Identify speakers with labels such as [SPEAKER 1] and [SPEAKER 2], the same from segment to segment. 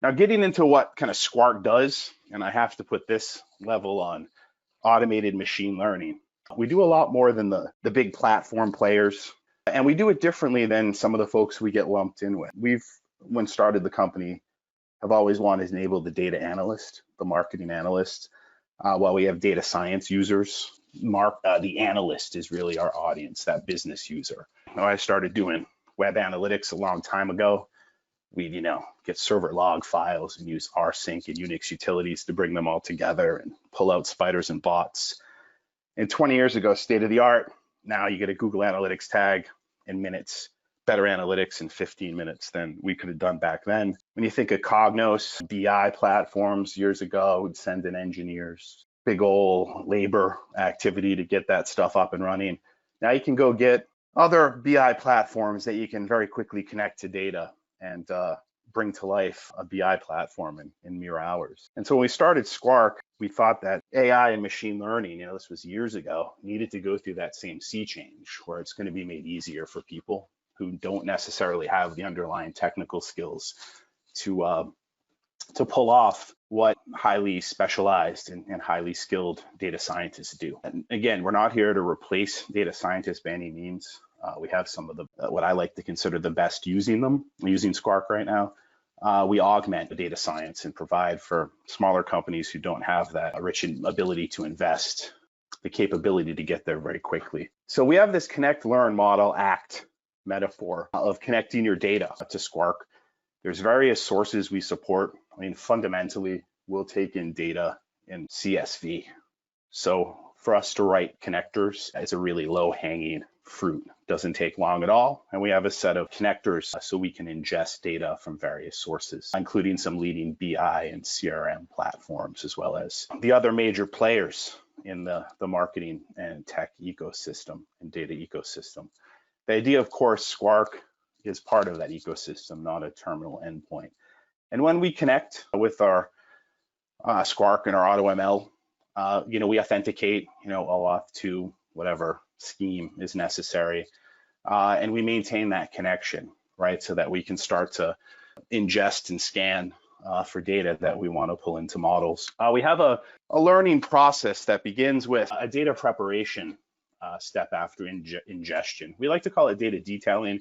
[SPEAKER 1] Now getting into what kind of Squark does, and I have to put this level on automated machine learning. We do a lot more than the big platform players, and we do it differently than some of the folks we get lumped in with. When started the company, have always wanted to enable the data analyst, the marketing analyst, while we have data science users. The analyst is really our audience, that business user. Now, I started doing web analytics a long time ago. We'd, get server log files and use rsync and Unix utilities to bring them all together and pull out spiders and bots. And 20 years ago, state of the art. Now you get a Google Analytics tag in minutes, better analytics in 15 minutes than we could have done back then. When you think of Cognos, BI platforms years ago, would send in engineers, big old labor activity to get that stuff up and running. Now you can go get other BI platforms that you can very quickly connect to data and bring to life a BI platform in mere hours. And so when we started Squark, we thought that AI and machine learning, this was years ago, needed to go through that same sea change where it's going to be made easier for people who don't necessarily have the underlying technical skills to pull off what highly specialized and highly skilled data scientists do. And again, we're not here to replace data scientists by any means. We have some of the what I like to consider the best using them. We're using Squark right now. We augment the data science and provide for smaller companies who don't have that rich ability to invest, the capability to get there very quickly. So we have this connect, learn, model, act metaphor of connecting your data to Squark. There's various sources we support. Fundamentally, we'll take in data in CSV. So for us to write connectors, it's a really low-hanging fruit. Doesn't take long at all. And we have a set of connectors so we can ingest data from various sources, including some leading BI and CRM platforms, as well as the other major players in the marketing and tech ecosystem and data ecosystem. The idea, of course, Squark is part of that ecosystem, not a terminal endpoint. And when we connect with our Squark and our AutoML, we authenticate, OAuth to whatever scheme is necessary, and we maintain that connection, right? So that we can start to ingest and scan for data that we want to pull into models. We have a learning process that begins with a data preparation step after ingestion. We like to call it data detailing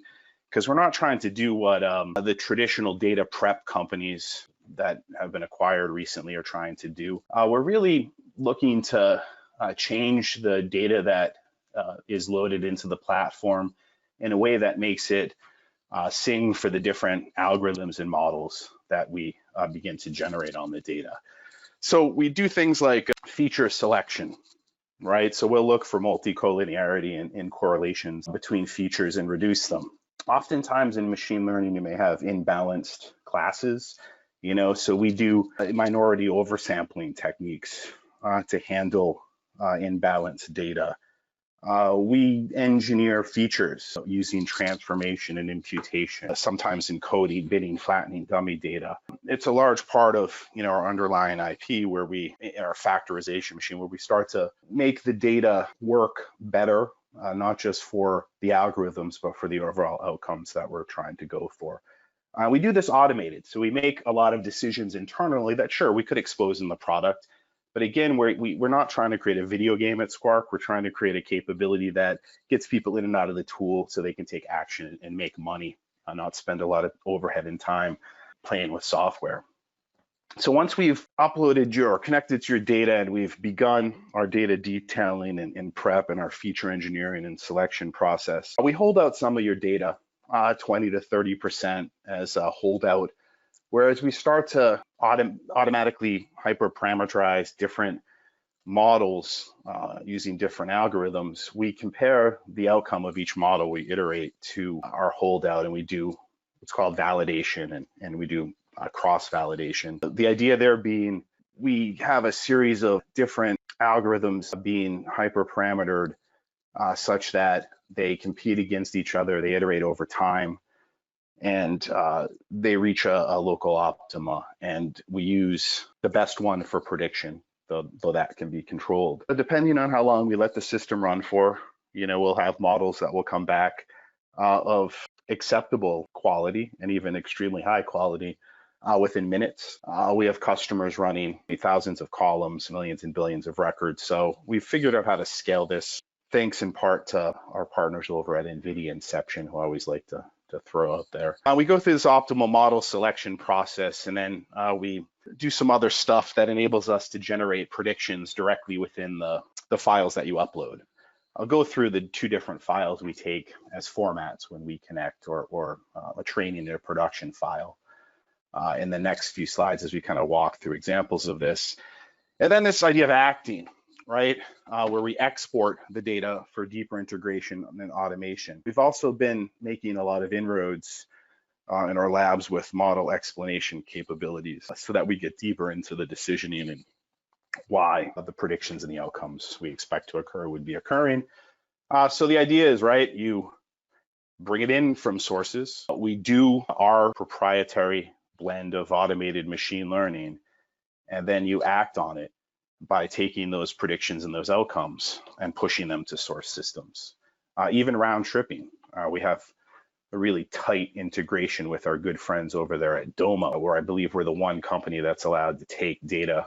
[SPEAKER 1] because we're not trying to do what the traditional data prep companies that have been acquired recently are trying to do. We're really looking to change the data that is loaded into the platform in a way that makes it sing for the different algorithms and models that we begin to generate on the data. So we do things like feature selection, right? So we'll look for multi-collinearity and correlations between features and reduce them. Oftentimes in machine learning, you may have imbalanced classes, so we do minority oversampling techniques to handle imbalanced data. We engineer features using transformation and imputation, sometimes encoding, binning, flattening dummy data. It's a large part of our underlying IP where our factorization machine, where we start to make the data work better, not just for the algorithms, but for the overall outcomes that we're trying to go for. We do this automated, so we make a lot of decisions internally that sure we could expose in the product. But again, we're not trying to create a video game at Squark. We're trying to create a capability that gets people in and out of the tool so they can take action and make money, not spend a lot of overhead and time playing with software. So once we've uploaded or connected to your data and we've begun our data detailing and prep and our feature engineering and selection process, we hold out some of your data, 20 to 30% as a holdout. Whereas we start to automatically hyperparameterize different models using different algorithms, we compare the outcome of each model we iterate to our holdout, and we do what's called validation, and we do cross-validation. The idea there being we have a series of different algorithms being hyperparametered such that they compete against each other, they iterate over time, and they reach a local optima, and we use the best one for prediction, though that can be controlled. But depending on how long we let the system run for, we'll have models that will come back of acceptable quality and even extremely high quality, within minutes. We have customers running thousands of columns, millions and billions of records. So we've figured out how to scale this, thanks in part to our partners over at NVIDIA Inception, who I always like to throw out there. We go through this optimal model selection process, and then we do some other stuff that enables us to generate predictions directly within the files that you upload. I'll go through the two different files we take as formats when we connect or a training and a production file in the next few slides as we kind of walk through examples of this. And then this idea of acting, right, where we export the data for deeper integration and automation. We've also been making a lot of inroads in our labs with model explanation capabilities so that we get deeper into the decisioning and why the predictions and the outcomes we expect to occur would be occurring. So the idea is, right, you bring it in from sources. We do our proprietary blend of automated machine learning, and then you act on it by taking those predictions and those outcomes and pushing them to source systems. Even round tripping. We have a really tight integration with our good friends over there at Doma, where I believe we're the one company that's allowed to take data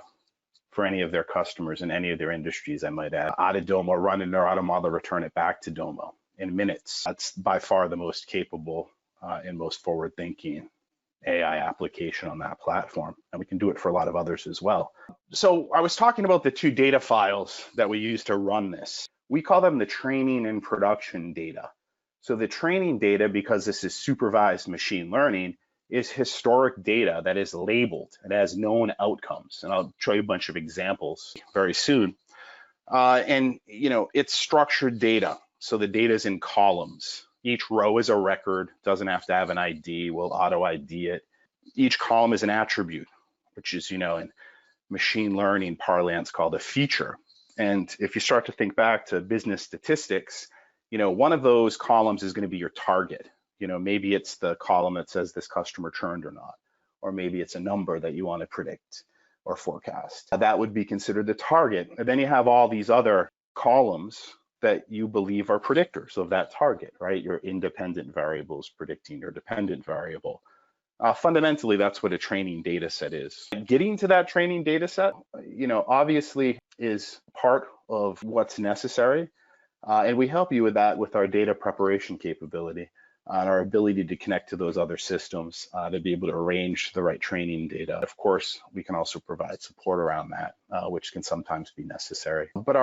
[SPEAKER 1] for any of their customers in any of their industries, I might add, out of Doma, run in their auto model, return it back to Doma in minutes. That's by far the most capable and most forward-thinking AI application on that platform. And we can do it for a lot of others as well. So I was talking about the two data files that we use to run this. We call them the training and production data. So the training data, because this is supervised machine learning, is historic data that is labeled. It has known outcomes. And I'll show you a bunch of examples very soon. And it's structured data. So the data is in columns. Each row is a record, doesn't have to have an ID, we'll auto ID it. Each column is an attribute, which is, in machine learning parlance called a feature. And if you start to think back to business statistics, one of those columns is going to be your target. Maybe it's the column that says this customer churned or not, or maybe it's a number that you want to predict or forecast. That would be considered the target. And then you have all these other columns that you believe are predictors of that target, right? Your independent variables predicting your dependent variable. Fundamentally, that's what a training data set is. Getting to that training data set, obviously is part of what's necessary. And we help you with that with our data preparation capability and our ability to connect to those other systems to be able to arrange the right training data. Of course, we can also provide support around that, which can sometimes be necessary. But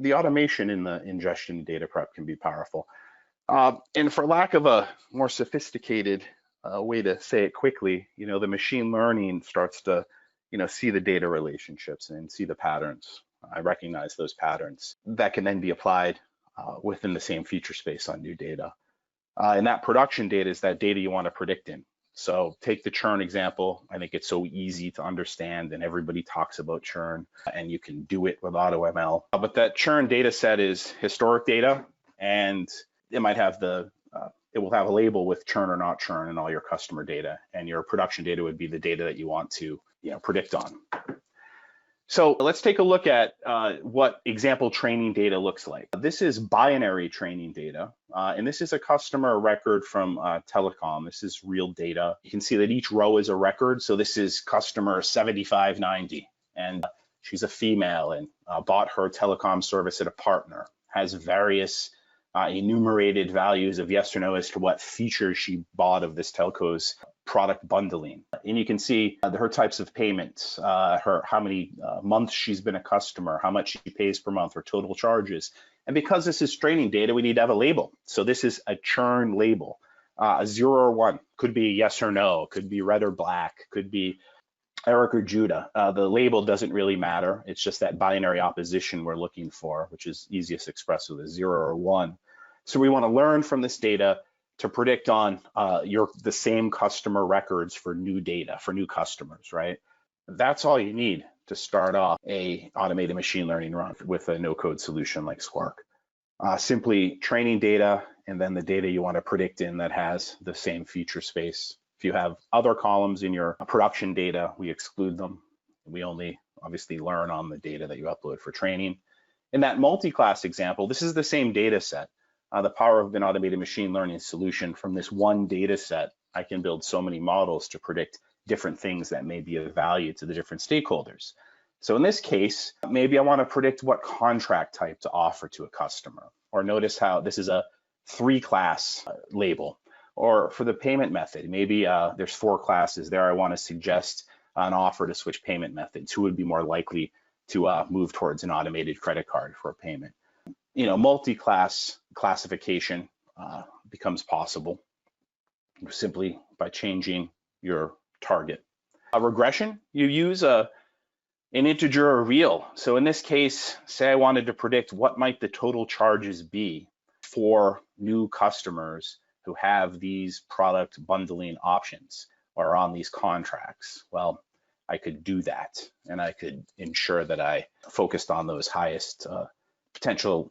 [SPEAKER 1] the automation in the ingestion data prep can be powerful. And for lack of a more sophisticated way to say it quickly, the machine learning starts to, see the data relationships and see the patterns. I recognize those patterns that can then be applied within the same feature space on new data. And that production data is that data you want to predict in. So take the churn example. I think it's so easy to understand and everybody talks about churn and you can do it with AutoML. But that churn data set is historic data and it might have it will have a label with churn or not churn in all your customer data, and your production data would be the data that you want to predict on. So let's take a look at what example training data looks like. This is binary training data, and this is a customer record from telecom. This is real data. You can see that each row is a record. So this is customer 7590, and she's a female and bought her telecom service at a partner, has various enumerated values of yes or no as to what features she bought of this telco's product bundling. And you can see her types of payments, how many months she's been a customer, how much she pays per month, her total charges. And because this is training data, we need to have a label. So this is a churn label, a 0 or 1, could be yes or no, could be red or black, could be Eric or Judah. The label doesn't really matter. It's just that binary opposition we're looking for, which is easiest expressed with a 0 or 1. So we want to learn from this data to predict on the same customer records for new data, for new customers, right? That's all you need to start off a automated machine learning run with a no-code solution like Squark. Simply training data and then the data you want to predict in that has the same feature space. If you have other columns in your production data, we exclude them. We only obviously learn on the data that you upload for training. In that multi-class example, this is the same data set. The power of an automated machine learning solution from this one data set I can build so many models to predict different things that may be of value to the different stakeholders. So in this case, maybe I want to predict what contract type to offer to a customer. Or notice how this is a 3-class label. Or for the payment method, maybe there's 4 classes there. I want to suggest an offer to switch payment methods. Who would be more likely to move towards an automated credit card for a payment? Multi-class classification becomes possible simply by changing your target. A regression, you use an integer or real. So in this case, say I wanted to predict what might the total charges be for new customers who have these product bundling options or are on these contracts. Well, I could do that, and I could ensure that I focused on those highest potential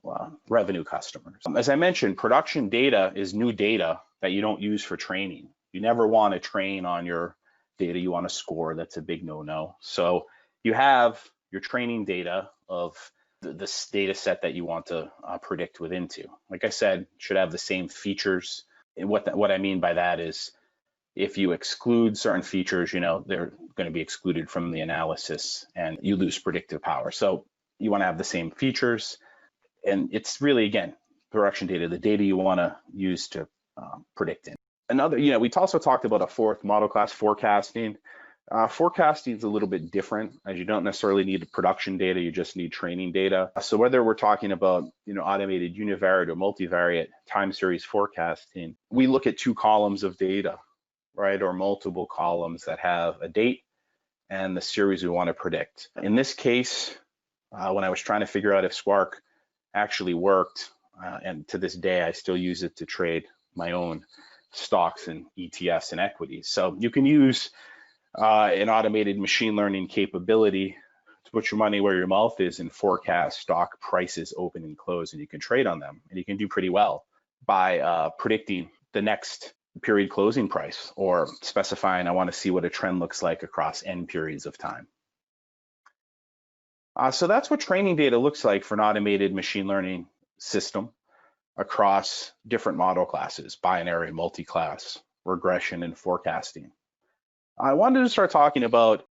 [SPEAKER 1] revenue customers. As I mentioned, production data is new data that you don't use for training. You never want to train on your data you want to score. That's a big no-no. So you have your training data of this data set that you want to predict within to. Like I said, should have the same features. And what I mean by that is if you exclude certain features, they're going to be excluded from the analysis and you lose predictive power. So you want to have the same features. And it's really, again, production data, the data you want to use to predict in. Another, we also talked about a fourth model class, forecasting. Forecasting is a little bit different, as you don't necessarily need production data, you just need training data. So whether we're talking about automated univariate or multivariate time series forecasting, we look at 2 columns of data, right, or multiple columns that have a date and the series we want to predict. In this case, when I was trying to figure out if Squark actually worked, and to this day I still use it to trade my own stocks and ETFs and equities. So you can use an automated machine learning capability to put your money where your mouth is and forecast stock prices open and close, and you can trade on them. And you can do pretty well by predicting the next period closing price or specifying I want to see what a trend looks like across n periods of time. So that's what training data looks like for an automated machine learning system across different model classes: binary, multi-class, regression, and forecasting. I wanted to start talking about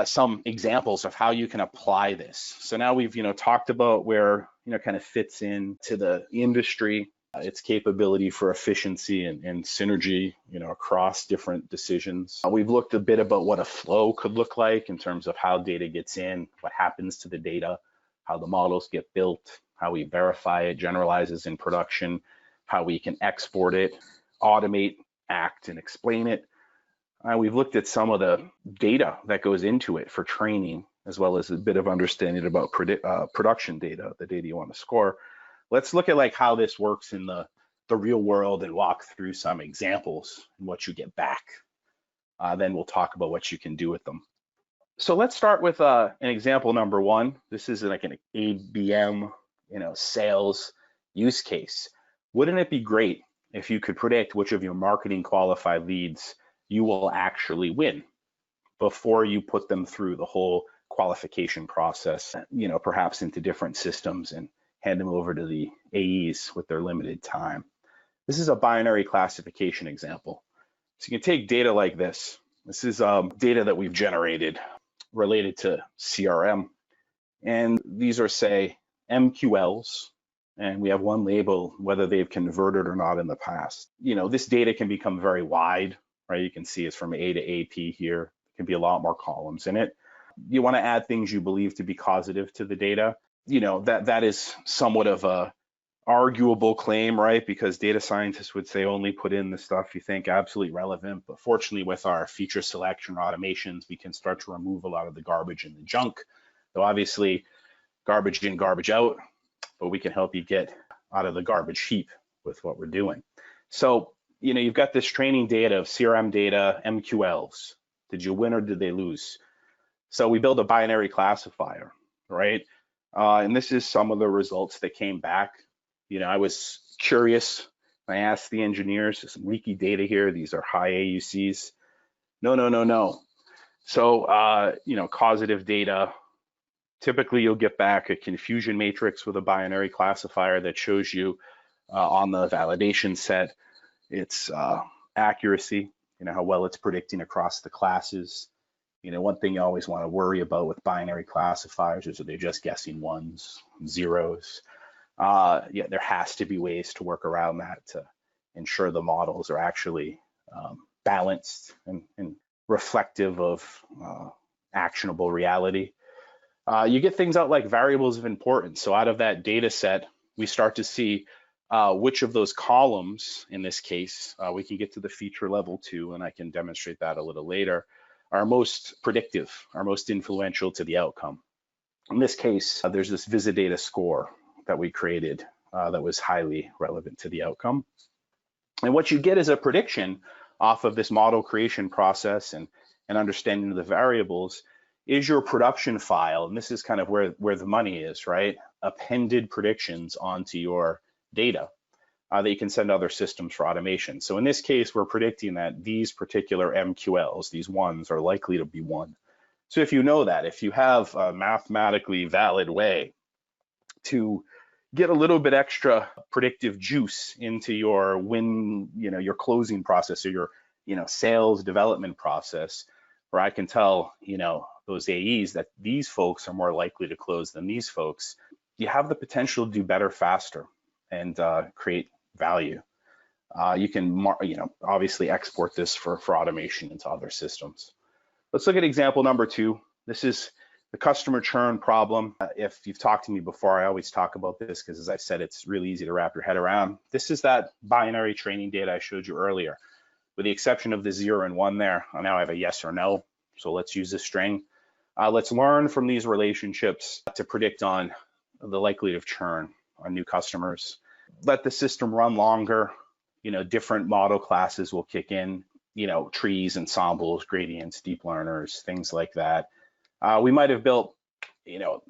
[SPEAKER 1] some examples of how you can apply this. So now we've talked about where kind of fits into the industry, its capability for efficiency and synergy across different decisions. We've looked a bit about what a flow could look like in terms of how data gets in, what happens to the data, how the models get built, how we verify it, generalizes in production, how we can export it, automate, act, and explain it. We've looked at some of the data that goes into it for training, as well as a bit of understanding about production data, the data you want to score. Let's look at how this works in the real world and walk through some examples and what you get back. Then we'll talk about what you can do with them. So let's start with an example number 1. This is like an ABM, sales use case. Wouldn't it be great if you could predict which of your marketing qualified leads you will actually win before you put them through the whole qualification process, perhaps into different systems and hand them over to the AEs with their limited time. This is a binary classification example. So you can take data like this. This is data that we've generated related to CRM. And these are, say, MQLs. And we have one label, whether they've converted or not in the past. This data can become very wide, right? You can see it's from A to AP here. There can be a lot more columns in it. You want to add things you believe to be causative to the data. That is somewhat of a arguable claim, right? Because data scientists would say only put in the stuff you think absolutely relevant. But fortunately, with our feature selection automations, we can start to remove a lot of the garbage and the junk. Though obviously, garbage in, garbage out, but we can help you get out of the garbage heap with what we're doing. So, you've got this training data of CRM data, MQLs. Did you win or did they lose? So we build a binary classifier, right? And this is some of the results that came back. I was curious. I asked the engineers, there's some leaky data here. These are high AUCs. No. So, causative data, typically you'll get back a confusion matrix with a binary classifier that shows you on the validation set its accuracy. how well it's predicting across the classes. One thing you always want to worry about with binary classifiers is that they're just guessing ones, zeros. Yeah, there has to be ways to work around that to ensure the models are actually balanced and reflective of actionable reality. You get things out like variables of importance. So out of that data set, we start to see which of those columns, in this case, we can get to the feature level 2, and I can demonstrate that a little later, are most predictive, are most influential to the outcome. In this case, there's this Visitdata score that we created that was highly relevant to the outcome. And what you get is a prediction off of this model creation process and understanding of the variables is your production file. And this is kind of where the money is, right? Appended predictions onto your data that you can send to other systems for automation. So in this case, we're predicting that these particular MQLs, these ones, are likely to be 1. So if you know that, if you have a mathematically valid way to get a little bit extra predictive juice into your your closing process or your, sales development process, where I can tell, those AEs that these folks are more likely to close than these folks, you have the potential to do better faster and create value. You can, obviously export this for automation into other systems. Let's look at example number 2. This is the customer churn problem. If you've talked to me before, I always talk about this because, as I said, it's really easy to wrap your head around. This is that binary training data I showed you earlier. With the exception of the 0 and 1 there, now I have a yes or no. So let's use this string. Let's learn from these relationships to predict on the likelihood of churn on new customers. Let the system run longer. Different model classes will kick in, trees, ensembles, gradients, deep learners, things like that. We might have built,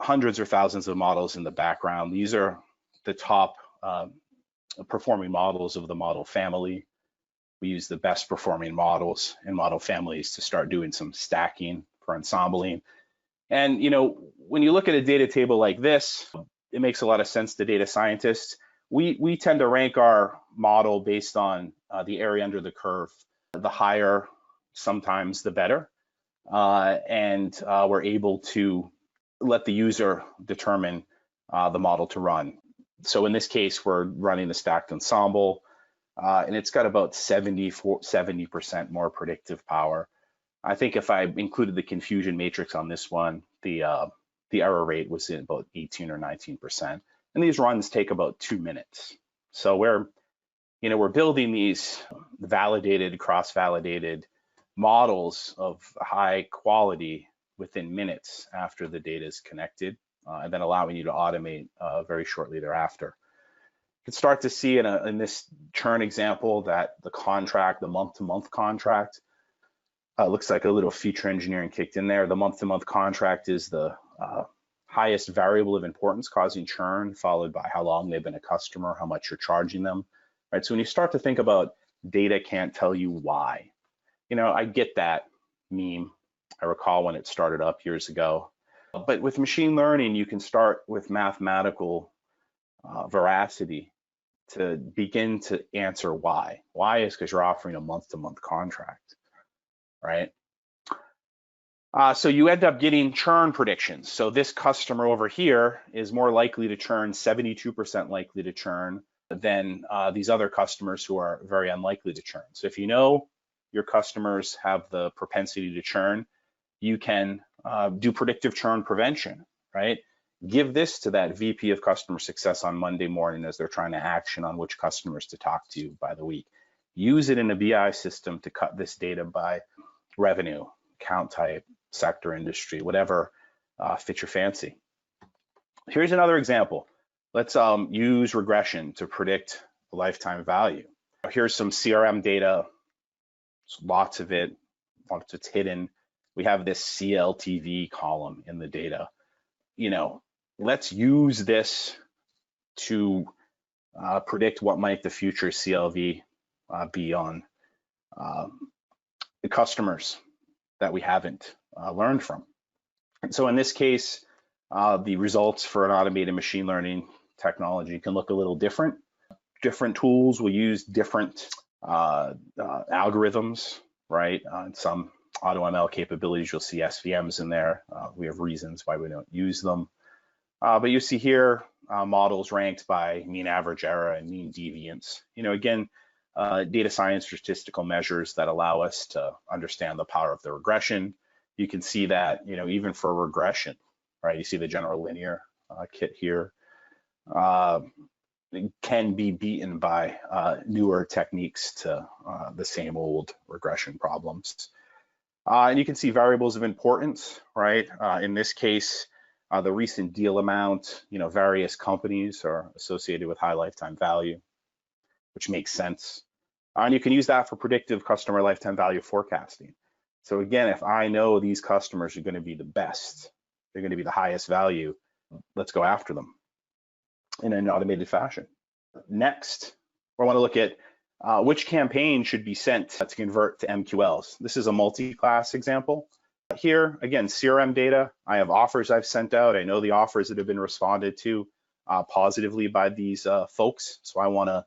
[SPEAKER 1] hundreds or thousands of models in the background. These are the top performing models of the model family. We use the best performing models and model families to start doing some stacking for ensembling. And, when you look at a data table like this, it makes a lot of sense to data scientists. We tend to rank our model based on the area under the curve. The higher, sometimes the better. And we're able to let the user determine the model to run. So in this case, we're running the stacked ensemble, and it's got about 70% more predictive power. I think if I included the confusion matrix on this one, the error rate was in about 18 or 19%. And these runs take about 2 minutes. So we're building these validated, cross-validated models of high quality within minutes after the data is connected, and then allowing you to automate very shortly thereafter. You can start to see in this churn example that the month-to-month contract, looks like a little feature engineering kicked in there. The month-to-month contract is the highest variable of importance causing churn, followed by how long they've been a customer, how much you're charging them, right? So when you start to think about data can't tell you why, I get that meme. I recall when it started up years ago. But with machine learning, you can start with mathematical veracity to begin to answer why. Why is because you're offering a month-to-month contract, right? So you end up getting churn predictions. So this customer over here is more likely to churn, 72% likely to churn than these other customers who are very unlikely to churn. So if you know your customers have the propensity to churn, you can do predictive churn prevention, right? Give this to that VP of customer success on Monday morning as they're trying to action on which customers to talk to by the week. Use it in a BI system to cut this data by revenue, account type, sector, industry, whatever fits your fancy. Here's another example. Let's use regression to predict lifetime value. Here's some CRM data. There's lots of it, lots of it's hidden. We have this CLTV column in the data. Let's use this to predict what might the future CLV be on the customers that we haven't learned from. And so in this case, the results for an automated machine learning technology can look a little different. Different tools will use different algorithms right? In some AutoML capabilities, you'll see SVMs in there. We have reasons why we don't use them. But you see here models ranked by mean average error and mean deviance. Again, data science statistical measures that allow us to understand the power of the regression. You can see that, even for regression, right? You see the general linear kit here. It can be beaten by newer techniques to the same old regression problems. And you can see variables of importance, right? In this case, the recent deal amount, various companies are associated with high lifetime value, which makes sense. And you can use that for predictive customer lifetime value forecasting. So again, if I know these customers are going to be the best, they're going to be the highest value, let's go after them in an automated fashion. Next, I want to look at which campaign should be sent to convert to MQLs. This is a multi-class example. Here, again, CRM data. I have offers I've sent out. I know the offers that have been responded to positively by these folks. So I want to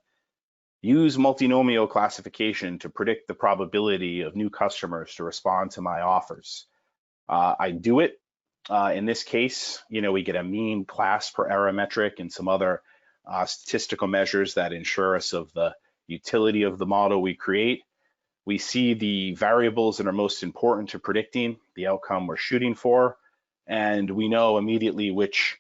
[SPEAKER 1] use multinomial classification to predict the probability of new customers to respond to my offers. I do it. In this case, we get a mean class per error metric and some other statistical measures that ensure us of the utility of the model we create. We see the variables that are most important to predicting the outcome we're shooting for, and we know immediately which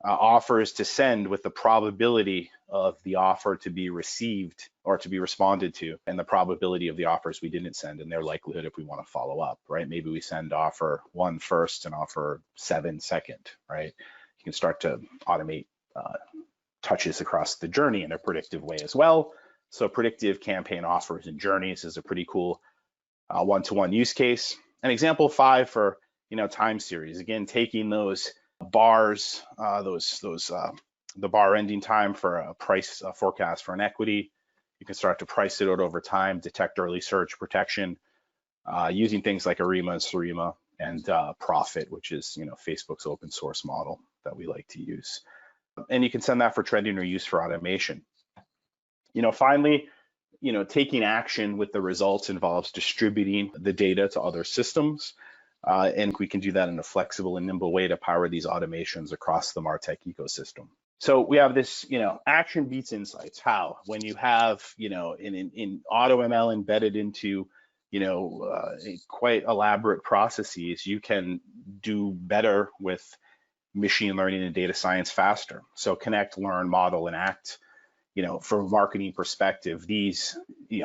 [SPEAKER 1] offers to send with the probability of the offer to be received or to be responded to, and the probability of the offers we didn't send and their likelihood if we want to follow up, right? Maybe we send offer 1 first and offer 7 second, right? You can start to automate touches across the journey in a predictive way as well. So predictive campaign offers and journeys is a pretty cool one-to-one use case. And example 5 for time series, again, taking those bars, the bar ending time for a price forecast for an equity. You can start to price it out over time, detect early search protection, using things like ARIMA and SARIMA and Profit, which is Facebook's open source model that we like to use. And you can send that for trending or use for automation. Finally, taking action with the results involves distributing the data to other systems. And we can do that in a flexible and nimble way to power these automations across the MarTech ecosystem. So we have this, action beats insights. How? When you have, in AutoML embedded into, quite elaborate processes, you can do better with machine learning and data science faster. So connect, learn, model, and act. From a marketing perspective, these,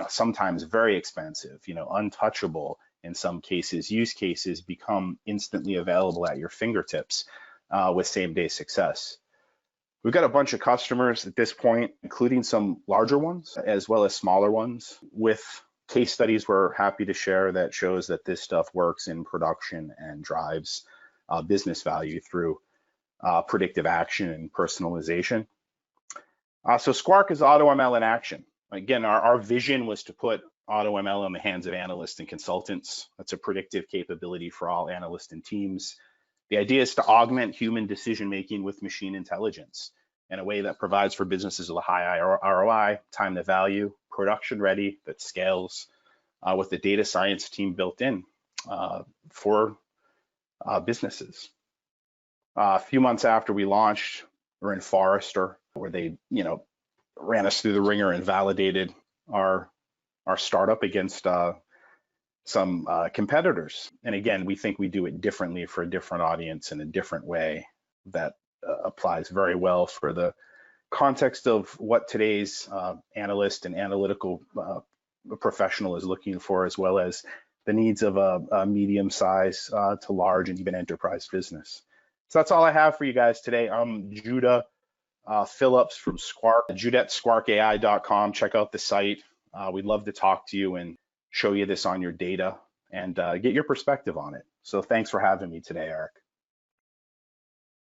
[SPEAKER 1] sometimes very expensive, untouchable in some cases, use cases become instantly available at your fingertips with same-day success. We've got a bunch of customers at this point, including some larger ones as well as smaller ones, with case studies we're happy to share that shows that this stuff works in production and drives business value through predictive action and personalization. So Squark is AutoML in action. Again, our vision was to put AutoML in the hands of analysts and consultants. That's a predictive capability for all analysts and teams. The idea is to augment human decision-making with machine intelligence in a way that provides for businesses with a high ROI, time to value, production ready, that scales with the data science team built in for businesses. A few months after we launched, we're in Forrester, where they, ran us through the ringer and validated our startup against some competitors. And again, we think we do it differently for a different audience in a different way that applies very well for the context of what today's analyst and analytical professional is looking for, as well as the needs of a medium size to large and even enterprise business. So that's all I have for you guys today. I'm Judah Phillips from Squark, judah@squarkai.com. Check out the site. We'd love to talk to you and show you this on your data and get your perspective on it. So thanks for having me today, Eric.